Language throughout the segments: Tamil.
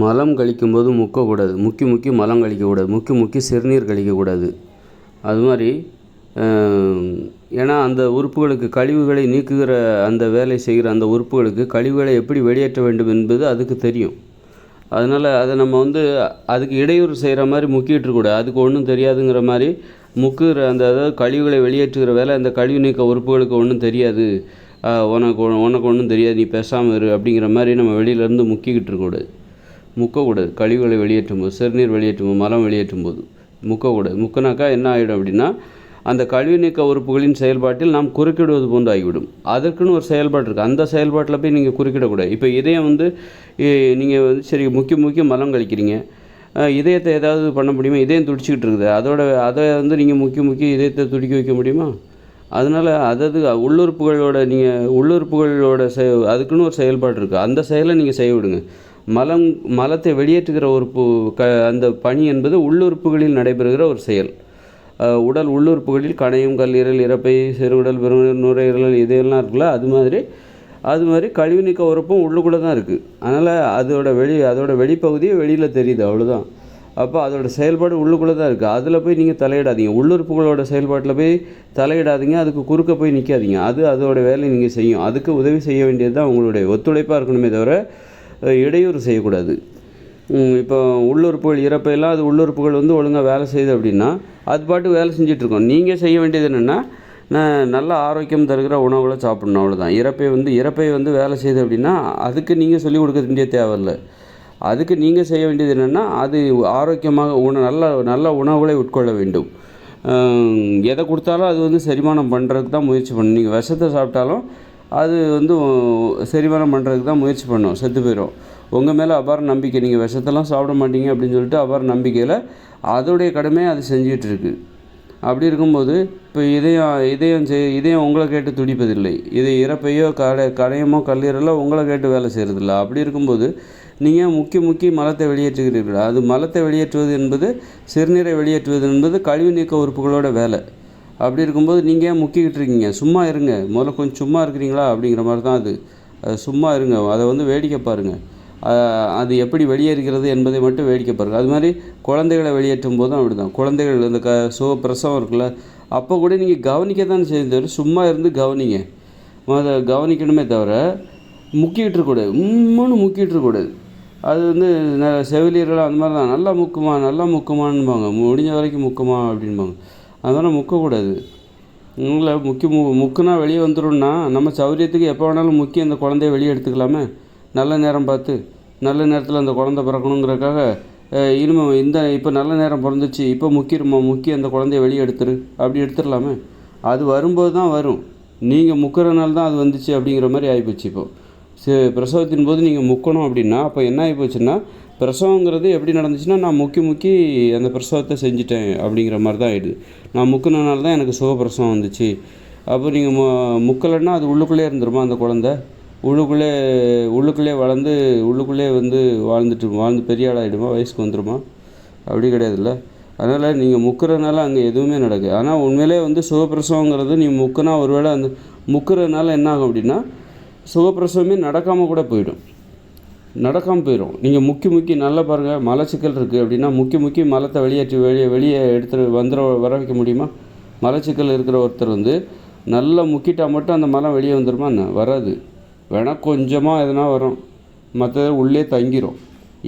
மலம் கழிக்கும்போது முக்கக்கூடாது. முக்கி மலம் கழிக்கக்கூடாது. முக்கி சிறுநீர் கழிக்கக்கூடாது. அது மாதிரி ஏன்னா அந்த உறுப்புகளுக்கு கழிவுகளை நீக்குகிற அந்த வேலை செய்கிற அந்த உறுப்புகளுக்கு கழிவுகளை எப்படி வெளியேற்ற வேண்டும் என்பது அதுக்கு தெரியும். அதனால் அதை நம்ம அதுக்கு இடையூறு செய்கிற மாதிரி முக்கிட்டுருக்கூடாது. அதுக்கு ஒன்றும் தெரியாதுங்கிற மாதிரி முக்குகிற அதாவது கழிவுகளை வெளியேற்றுகிற வேலை அந்த கழிவு நீக்க உறுப்புகளுக்கு ஒன்றும் தெரியாது, உனக்கு ஒன்றும் தெரியாது, நீ பேசாமல் இரு அப்படிங்கிற மாதிரி நம்ம வெளியிலேருந்து முக்கக்கூடாது. கழிவுகளை வெளியேற்றும் போது, சிறுநீர் வெளியேற்றும் போது, மலம் வெளியேற்றும் போது முக்கக்கூடாது. முக்கினாக்கா என்ன ஆகிடும் அப்படின்னா, அந்த கழிவு நீக்க உறுப்புகளின் செயல்பாட்டில் நாம் குறுக்கிடுவது போன்று ஆகிவிடும். அதற்குன்னு ஒரு செயல்பாடு இருக்குது. அந்த செயல்பாட்டில் போய் நீங்கள் குறுக்கிடக்கூடாது. இப்போ இதயம் நீங்கள் சரி முக்கி மலம் கழிக்கிறீங்க, இதயத்தை ஏதாவது பண்ண முடியுமா? இதயம் துடிச்சிக்கிட்டு இருக்குது, அதை நீங்கள் முக்கி இதயத்தை துடிக்க வைக்க முடியுமா? அதனால் உள்ளுறுப்புகளோட அதுக்குன்னு ஒரு செயல்பாடு இருக்குது. அந்த செயலை நீங்கள் செய்ய விடுங்க. மலத்தை வெளியேற்றுகிற அந்த பணி என்பது உள்ளுறுப்புகளில் நடைபெறுகிற ஒரு செயல். உடல் உள்ளுறுப்புகளில் கணையம், கல்லீரல், இரைப்பை, சிறுகுடல், பெருங்குடல், நுரையீரல் இதையெல்லாம் இருக்குல்ல, அது மாதிரி கழிவு நீக்க உறுப்பும் உள்ளுக்குள்ளே தான் இருக்குது. அதனால் அதோட வெளிப்பகுதியே வெளியில் தெரியுது, அவ்வளோதான். அப்போ அதோடய செயல்பாடு உள்ளுக்குள்ளே தான் இருக்குது. அதில் போய் நீங்கள் தலையிடாதீங்க. உள்ளுறுப்புகளோட செயல்பாட்டில் போய் தலையிடாதீங்க. அதுக்கு குறுக்க போய் நிற்காதீங்க. அதோட வேலையை நீங்கள் செய்யும். அதுக்கு உதவி செய்ய வேண்டியது தான் உங்களுடைய ஒத்துழைப்பாக இருக்கணுமே தவிர இடையூறு செய்யக்கூடாது. இப்போ உள்ளுறுப்புகள் இறப்பையெல்லாம் அது உள்ளுறுப்புகள் ஒழுங்காக வேலை செய்யுது அப்படின்னா அது பாட்டு வேலை செஞ்சிட்ருக்கோம். நீங்கள் செய்ய வேண்டியது என்னென்னா, நல்ல ஆரோக்கியம் தருகிற உணவுகளை சாப்பிட்ணும், அவ்வளோதான். இறப்பை வேலை செய்யுது அப்படின்னா அதுக்கு நீங்கள் சொல்லிக் கொடுக்க வேண்டிய தேவையில்லை. அதுக்கு நீங்கள் செய்ய வேண்டியது என்னென்னா, அது ஆரோக்கியமாக நல்ல உணவுகளை உட்கொள்ள வேண்டும். எதை கொடுத்தாலும் அது செரிமானம் பண்ணுறதுக்கு தான் முயற்சி பண்ணணும். நீங்கள் விஷத்தை சாப்பிட்டாலும் அது செரிமானம் பண்ணுறதுக்கு தான் முயற்சி பண்ணணும், செத்து போயிடும். உங்கள் மேலே அபார நம்பிக்கை, நீங்கள் விஷத்தெல்லாம் சாப்பிட மாட்டீங்க அப்படின்னு சொல்லிட்டு அபார நம்பிக்கையில் அதோடைய கடமையை அது செஞ்சிகிட்ருக்கு. அப்படி இருக்கும்போது இப்போ இதயம் உங்களை கேட்டு துடிப்பதில்லை. இது இறப்பையோ கணையமோ கல்லீரலோ உங்களை கேட்டு வேலை செய்கிறதில்ல. அப்படி இருக்கும்போது நீங்கள் முக்கி மலத்தை வெளியேற்றுகிறீர்கள். அது மலத்தை வெளியேற்றுவது என்பது, சிறுநீரை வெளியேற்றுவது என்பது கழிவு நீக்க உறுப்புகளோட வேலை. அப்படி இருக்கும்போது நீங்கள் ஏன் முக்கிக்கிட்டு இருக்கீங்க? சும்மா இருங்க. முதல்ல கொஞ்சம் சும்மா இருக்கிறீங்களா அப்படிங்கிற மாதிரி தான் அது. சும்மா இருங்க. அதை வேடிக்கை பாருங்கள். அது எப்படி வெளியேறுகிறது என்பதை மட்டும் வேடிக்கை பாருங்கள். அது மாதிரி குழந்தைகளை வெளியேற்றும் போதும் அப்படி தான். குழந்தைகள் இந்த பிரசவம் இருக்குல்ல, அப்போ கூட நீங்கள் கவனிக்க தான் செய்ய தவிர சும்மா இருந்து கவனிங்க. அதை கவனிக்கணுமே தவிர முக்கிட்டு இருக்கக்கூடாது. முக்கிட்டு இருக்கக்கூடாது. அது செவிலியர்கள் அந்த மாதிரி தான், நல்லா முக்குமான்பாங்க, முடிஞ்ச வரைக்கும் முக்குமா அப்படின்பாங்க. அதனால் முக்கக்கூடாது. உங்களை முக்குனா வெளியே வந்துடும்னா நம்ம சௌரியத்துக்கு எப்போ வேணாலும் அந்த குழந்தைய வெளியே எடுத்துக்கலாமே. நல்ல நேரம் பார்த்து நல்ல நேரத்தில் அந்த குழந்தை பிறக்கணுங்கிறதுக்காக இப்போ நல்ல நேரம் பிறந்துச்சு, இப்போ முக்கி அந்த குழந்தைய வெளியே அப்படி எடுத்துடலாமே. அது வரும்போது தான் வரும். நீங்கள் முக்கிறனால தான் அது வந்துச்சு அப்படிங்கிற மாதிரி ஆகிப்போச்சு. இப்போது பிரசவத்தின் போது நீங்கள் முக்கணும் அப்படின்னா அப்போ என்ன ஆகிப்போச்சுன்னா, பிரசவங்கிறது எப்படி நடந்துச்சுன்னா, நான் முக்கி அந்த பிரசவத்தை செஞ்சுட்டேன் அப்படிங்கிற மாதிரி தான் ஆகிடுது. நான் முக்கினால தான் எனக்கு சுகப்பிரசவம் வந்துச்சு. அப்போ நீங்கள் முக்கலைன்னா அது உள்ளுக்குள்ளே இருந்துருமா? அந்த குழந்தை உள்ளுக்குள்ளே வளர்ந்து உள்ளுக்குள்ளே வாழ்ந்து பெரிய ஆளாகிடுமா? வயசுக்கு வந்துடுமா? அப்படி கிடையாதுல்ல. அதனால் நீங்கள் முக்கிறதுனால அங்கே எதுவுமே நடக்குது. ஆனால் உண்மையிலே சுகப்பிரசவங்கிறது நீங்கள் முக்கினா ஒருவேளை அந்த முக்கிறதுனால என்ன ஆகும் அப்படின்னா, சுகப்பிரசவமே நடக்காமல் கூட போயிடும். நீங்கள் முக்கி நல்லா பாருங்கள். மலச்சிக்கல் இருக்குது அப்படின்னா முக்கி மலத்தை வெளியே வர வைக்க முடியுமா? மலச்சிக்கல் இருக்கிற ஒருத்தர் நல்லா முக்கிட்டால் மட்டும் அந்த மலம் வெளியே வந்துடுமா? என்ன வராது. வேணால் கொஞ்சமாக எதனா வரும், மற்றது உள்ளே தங்கிடும்,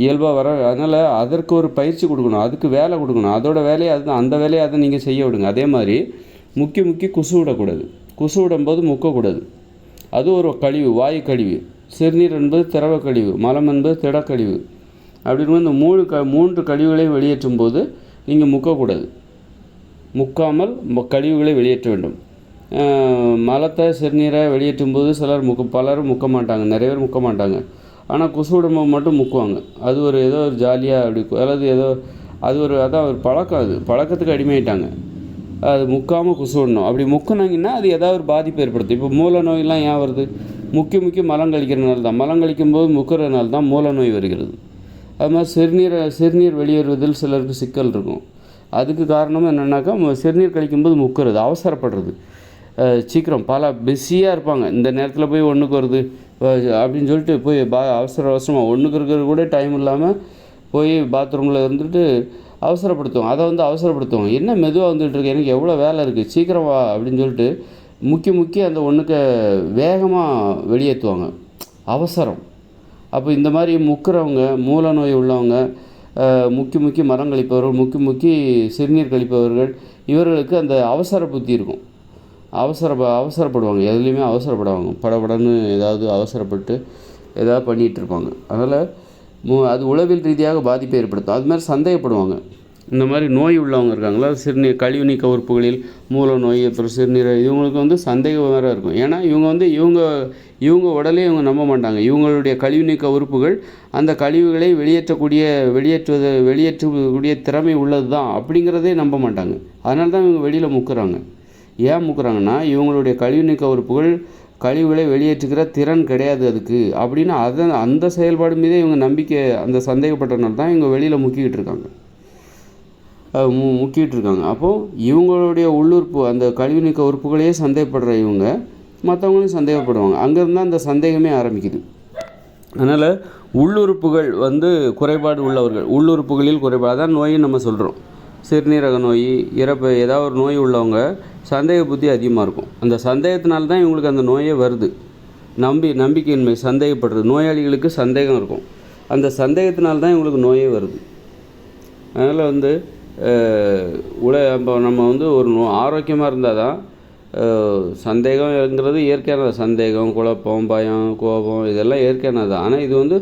இயல்பாக வர. அதனால் அதற்கு ஒரு பயிற்சி கொடுக்கணும், அதுக்கு வேலை கொடுக்கணும். அதோட வேலையை அதுதான். அந்த வேலையை அதை நீங்கள் செய்ய விடுங்க. அதே மாதிரி முக்கி குசு விடக்கூடாது. குசு விடும்போது முக்கக்கூடாது. அது ஒரு கழிவு, வாயு கழிவு. சிறுநீர் என்பது திரவ கழிவு, மலம் என்பது திடக்கழிவு. அப்படின்னு இந்த 3 கழிவுகளையும் வெளியேற்றும் போது நீங்கள் முக்கக்கூடாது. முக்காமல் கழிவுகளை வெளியேற்ற வேண்டும். மலத்தை சிறுநீரை வெளியேற்றும் போது பலரும் முக்க மாட்டாங்க, நிறைய பேர் முக்க மாட்டாங்க. ஆனால் குசு விடும்போது மட்டும் முக்குவாங்க. அது ஏதோ ஒரு ஜாலியாக அப்படி, அதாவது அதான் ஒரு பழக்கம். அது பழக்கத்துக்கு அடிமையாயிட்டாங்க. அது முக்காமல் குசு விடணும். அப்படி முக்குனாங்கன்னா அது ஏதாவது ஒரு பாதிப்பு ஏற்படுத்தும். இப்போ மூல நோயெல்லாம் ஏன் வருது? முக்கி மலம் கழிக்கிறதுனால தான். மலம் கழிக்கும்போது முக்கிறதுனால தான் மூல நோய் வருகிறது. அது மாதிரி சிறுநீர் வெளியேறுவதில் சிலருக்கு சிக்கல் இருக்கும். அதுக்கு காரணம் என்னென்னாக்கா, சிறுநீர் கழிக்கும்போது முக்கிறது, அவசரப்படுறது. சீக்கிரம் பிஸியாக இருப்பாங்க. இந்த நேரத்தில் போய் ஒன்றுக்கு வருது, அப்படின்னு சொல்லிட்டு போய் அவசர அவசரமாக ஒன்றுக்கு இருக்கிறது கூட டைம் இல்லாமல் போய் பாத்ரூமில் இருந்துட்டு அவசரப்படுத்துவோம். அதை வந்து அவசரப்படுத்துவோம். என்ன மெதுவாக வந்துட்டுருக்கு, எனக்கு எவ்வளோ வேலை இருக்குது, சீக்கிரம் வா அப்படின்னு சொல்லிட்டு முக்கி அந்த ஒன்றுக்கு வேகமாக வெளியேற்றுவாங்க. அவசரம். அப்போ இந்த மாதிரி முக்கிறவங்க, மூல நோய் உள்ளவங்க, முக்கி மரம் கழிப்பவர்கள், முக்கி சிறுநீர் கழிப்பவர்கள், இவர்களுக்கு அந்த அவசர புத்தி இருக்கும். அவசரப்படுவாங்க, எதுலேயுமே அவசரப்படுவாங்க. படபடன்னு ஏதாவது அவசரப்பட்டு ஏதாவது பண்ணிகிட்டு இருப்பாங்க. அதனால் அது உளவியல் ரீதியாக பாதிப்பை ஏற்படுத்தும். அது மாதிரி சந்தேகப்படுவாங்க. இந்த மாதிரி நோய் உள்ளவங்க இருக்காங்களா, சிறுநீர் கழிவு நீக்க உறுப்புகளில் மூல நோய், அப்புறம் சிறுநீர், இவங்களுக்கு வந்து சந்தேகம் வேறு இருக்கும். ஏன்னா இவங்க உடலே இவங்க நம்ப மாட்டாங்க. இவங்களுடைய கழிவு நீக்க உறுப்புகள் அந்த கழிவுகளை வெளியேற்றக்கூடிய திறமை உள்ளது தான் அப்படிங்கிறதே நம்ப மாட்டாங்க. அதனால தான் இவங்க வெளியில் முக்குறாங்க. ஏன் முக்குறாங்கன்னா, இவங்களுடைய கழிவு நீக்க உறுப்புகள் கழிவுகளை வெளியேற்றுகிற திறன் கிடையாது அதுக்கு அப்படின்னு அந்த செயல்பாடு மீதே இவங்க நம்பிக்கை, அந்த சந்தேகப்பட்டனால தான் இவங்க வெளியில் முக்கிக்கிட்டு இருக்காங்க. அப்போது இவங்களுடைய உள்ளுறுப்பு, அந்த கழிவு நீக்க உறுப்புகளையே சந்தேகப்படுற இவங்க மற்றவங்களையும் சந்தேகப்படுவாங்க. அங்கேருந்து அந்த சந்தேகமே ஆரம்பிக்குது. அதனால் உள்ளுறுப்புகள் வந்து குறைபாடு உள்ளவர்கள், உள்ளுறுப்புகளில் குறைபாடு, அதான் நோயின்னு நம்ம சொல்கிறோம். சிறுநீரக நோய், இறப்பு, ஏதாவது ஒரு நோய் உள்ளவங்க சந்தேக புத்தி அதிகமாக இருக்கும். அந்த சந்தேகத்தினால தான் இவங்களுக்கு அந்த நோயே வருது. நம்பிக்கையின்மை, சந்தேகப்படுறது, நோயாளிகளுக்கு சந்தேகம் இருக்கும். அந்த சந்தேகத்தினால தான் இவங்களுக்கு நோயே வருது. அதனால் வந்து நம்ம வந்து ஒரு ஆரோக்கியமாக இருந்தால் தான், சந்தேகங்கிறது இயற்கையானது. சந்தேகம், குழப்பம், பயம், கோபம் இதெல்லாம் இயற்கையானது. ஆனால் இது வந்து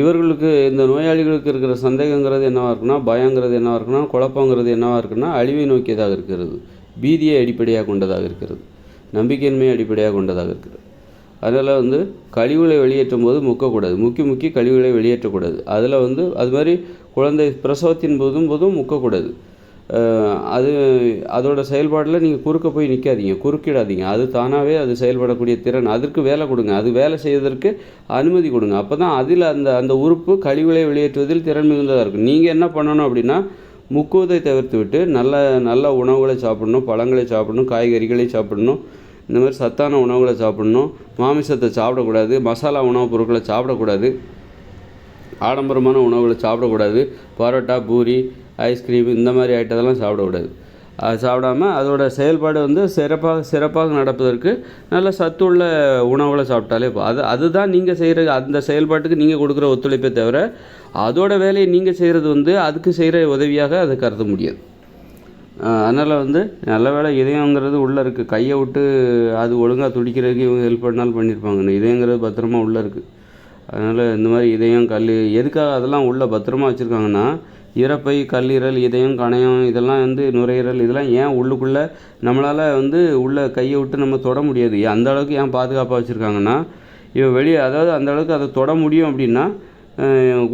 இவர்களுக்கு, இந்த நோயாளிகளுக்கு இருக்கிற சந்தேகங்கிறது என்னவாக இருக்குன்னா, பயங்கிறது என்னவாக இருக்குன்னா, குழப்பங்கிறது என்னவாக இருக்குன்னா, அழிவை நோக்கியதாக இருக்கிறது, பீதியை அடிப்படையாக கொண்டதாக இருக்கிறது, நம்பிக்கையின்மையை அடிப்படையாக கொண்டதாக இருக்கிறது. அதனால் வந்து கழிவுகளை வெளியேற்றும் போது முக்கக்கூடாது. முக்கி கழிவுகளை வெளியேற்றக்கூடாது. அதில் வந்து அது மாதிரி குழந்தை பிரசவத்தின் போதும் முக்கக்கூடாது. அதோட செயல்பாடில் நீங்கள் குறுக்க போய் நிற்காதீங்க, குறுக்கிடாதீங்க. அது தானாகவே அது செயல்படக்கூடிய திறன், அதற்கு வேலை கொடுங்க, அது வேலை செய்வதற்கு அனுமதி கொடுங்க. அப்போ தான் அதில் அந்த உறுப்பு கழிவுகளை வெளியேற்றுவதில் திறன் மிகுந்ததாக இருக்கும். நீங்கள் என்ன பண்ணணும் அப்படின்னா, முக்குவதை தவிர்த்து விட்டு நல்ல உணவுகளை சாப்பிடணும், பழங்களை சாப்பிடணும், காய்கறிகளை சாப்பிடணும், இந்த மாதிரி சத்தான உணவுகளை சாப்பிடணும். மாமிசத்தை சாப்பிடக்கூடாது, மசாலா உணவுப் பொருட்களை சாப்பிடக்கூடாது, ஆடம்பரமான உணவுகளை சாப்பிடக்கூடாது, பரோட்டா, பூரி, ஐஸ்கிரீம் இந்த மாதிரி ஐட்டத்தெல்லாம் சாப்பிடக்கூடாது. அது சாப்பிடாமல் அதோட செயல்பாடு வந்து சிறப்பாக நடப்பதற்கு நல்ல சத்துள்ள உணவுகளை சாப்பிட்டாலே அதுதான் நீங்கள் செய்கிற அந்த செயல்பாட்டுக்கு நீங்கள் கொடுக்குற ஒத்துழைப்பை தவிர, அதோட வேலையை நீங்கள் செய்கிறது வந்து அதுக்கு செய்கிற உதவியாக அதை கருத முடியாது. அதனால் வந்து நல்ல வேலை இதயங்கிறது உள்ளே இருக்குது. கையை விட்டு அது ஒழுங்காக துடிக்கிறதுக்கு இவங்க ஹெல்ப் பண்ணாலும் பண்ணியிருப்பாங்க. இதயங்கிறது பத்திரமா உள்ளே இருக்குது. அதனால் இந்த மாதிரி இதயம், எதுக்காக அதெல்லாம் உள்ளே பத்திரமா வச்சுருக்காங்கன்னா, இரைப்பை, கல்லீரல், இதயம், கணையம், இதெல்லாம் வந்து நுரையீரல், இதெல்லாம் ஏன் உள்ளுக்குள்ளே நம்மளால் வந்து உள்ளே கையை விட்டு நம்ம தொட முடியாது, அந்த அளவுக்கு ஏன் பாதுகாப்பாக வச்சுருக்காங்கன்னா, வெளியே அதாவது அந்த அளவுக்கு அதை தொட முடியும் அப்படின்னா,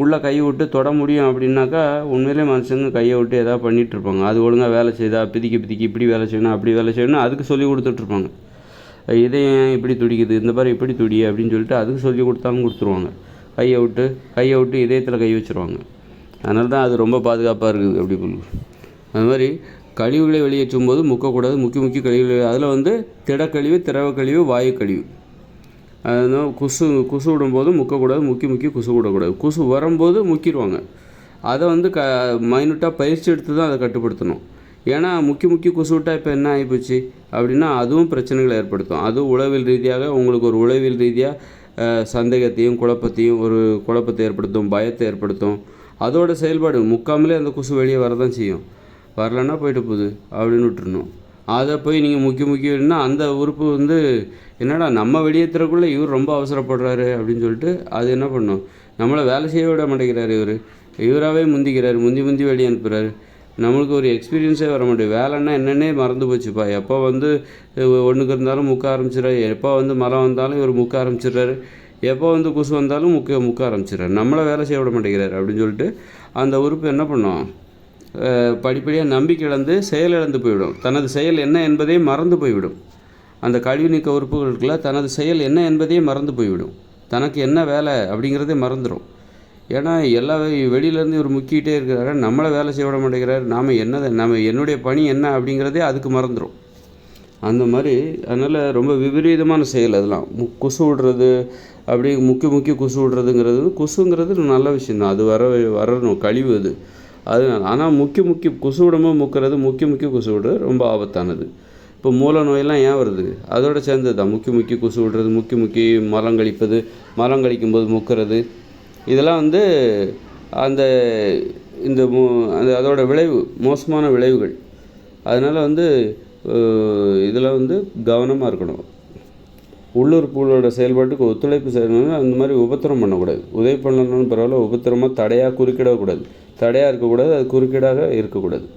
உள்ளே கையை விட்டு தொட முடியும் அப்படின்னாக்கா, உண்மையிலே மனுஷங்க கையை விட்டு எதாவது பண்ணிகிட்ருப்பாங்க. அது ஒழுங்காக வேலை செய்தா பிதிக்கி இப்படி வேலை செய்யணும், அப்படி வேலை செய்யணும், அதுக்கு சொல்லி கொடுத்துட்ருப்பாங்க. இதயம் இப்படி துடிக்குது, இந்த மாதிரி இப்படி துடி அப்படின்னு சொல்லிட்டு அதுக்கு சொல்லி கொடுத்தாலும் கொடுத்துருவாங்க. கையை விட்டு இதயத்தில் கை வச்சுருவாங்க. அதனால தான் அது ரொம்ப பாதுகாப்பாக இருக்குது அப்படி சொல்லுவோம். அது மாதிரி கழிவுகளை வெளியேற்றும் போது முக்கக்கூடாது. முக்கி கழிவுகள், அதில் வந்து திடக்கழிவு, திரவ கழிவு, வாயு கழிவு. அதனால் குசு விடும்போது முக்கக்கூடாது. முக்கி குசு விடக்கூடாது. குசு வரும்போது முக்கிடுவாங்க. அதை வந்து மைனூட்டாக பயிற்சி எடுத்து தான் அதை கட்டுப்படுத்தணும். ஏன்னா முக்கி குசு விட்டால் இப்போ என்ன ஆகிப்போச்சு அப்படின்னா, அதுவும் பிரச்சனைகளை ஏற்படுத்தும். அதுவும் உளவியல் ரீதியாக உங்களுக்கு ஒரு உளவியல் ரீதியாக சந்தேகத்தையும் குழப்பத்தை ஏற்படுத்தும், பயத்தை ஏற்படுத்தும். அதோட செயல்பாடு முக்காமலே அந்த குசு வெளியே வரதான் செய்யும். வரலன்னா போயிட்டு போகுது அப்படின்னு விட்டுருணும். அதை போய் நீங்கள் முக்கியன்னா அந்த உறுப்பு வந்து என்னடா நம்ம வெளியேற்றுறக்குள்ளே இவர் ரொம்ப அவசரப்படுறாரு அப்படின்னு சொல்லிட்டு அது என்ன பண்ணும், நம்மளை வேலை செய்ய விட மாட்டேங்கிறாரு. இவராகவே முந்திக்கிறாரு, முந்தி வெளியே அனுப்புகிறாரு. நம்மளுக்கு ஒரு எக்ஸ்பீரியன்ஸே வர மாட்டேங்குது. வேலைன்னா என்னென்னே மறந்து போச்சுப்பா. எப்போ வந்து ஒன்றுக்கு இருந்தாலும் முக்க ஆரம்பிச்சிடறாரு, எப்போ வந்து மரம் வந்தாலும் இவர் முக்க ஆரம்பிச்சிடுறாரு, எப்போ வந்து குசு வந்தாலும் முக்க ஆரம்பிச்சிடறாரு, நம்மளை வேலை செய்ய விட மாட்டேங்கிறாரு அப்படின்னு சொல்லிட்டு அந்த உறுப்பு என்ன பண்ணும், படிப்படியாக நம்பிக்கை இழந்து செயலிழந்து போய்விடும். தனது செயல் என்ன என்பதே மறந்து போய்விடும். அந்த கழிவு நீக்க உறுப்புகளுக்குள்ள தனது செயல் என்ன என்பதே மறந்து போய்விடும். தனக்கு என்ன வேலை அப்படிங்கிறதே மறந்துடும். ஏன்னா எல்லா வெளியிலேருந்து இவர் முக்கிட்டே இருக்கிறாரு, நம்மளை வேலை செய்ய விட மாட்டேங்கிறாரு, என்னுடைய பணி என்ன அப்படிங்கிறதே அதுக்கு மறந்துடும். அந்த மாதிரி அதனால் ரொம்ப விபரீதமான செயல் அதெல்லாம். கொசு விடுறது, அப்படி முக்கி முக்கி கொசு விடுறதுங்கிறது, கொசுங்கிறது நல்ல விஷயந்தான், அது வரணும், கழிவு அது. அது ஆனால் முக்கி முக்கி கொசு விடும்போது முக்கிறது, முக்கி முக்கி கொசு விடுறது ரொம்ப ஆபத்தானது. இப்போ மூல நோயெல்லாம் ஏன் வருது? அதோட சேர்ந்தது தான். முக்கி முக்கி கொசு விடுறது, முக்கி முக்கி மலம் கழிப்பது, மலம் கழிக்கும்போது முக்கிறது, இதெல்லாம் வந்து அந்த இந்த அந்த அதோட விளைவு, மோசமான விளைவுகள். அதனால் வந்து இதில் வந்து கவனமாக இருக்கணும். உள்ளுறுப்புகளோட செயல்பாட்டுக்கு ஒத்துழைப்பு செய்யணும்னா அந்த மாதிரி உபத்திரம் பண்ணக்கூடாது. உதவி பண்ணணும்னு பரவாயில்ல, உபத்திரமாக தடையாக குறுக்கிடக்கூடாது. தடையாக இருக்கக்கூடாது, அது குறுக்கீடாக இருக்கக்கூடாது.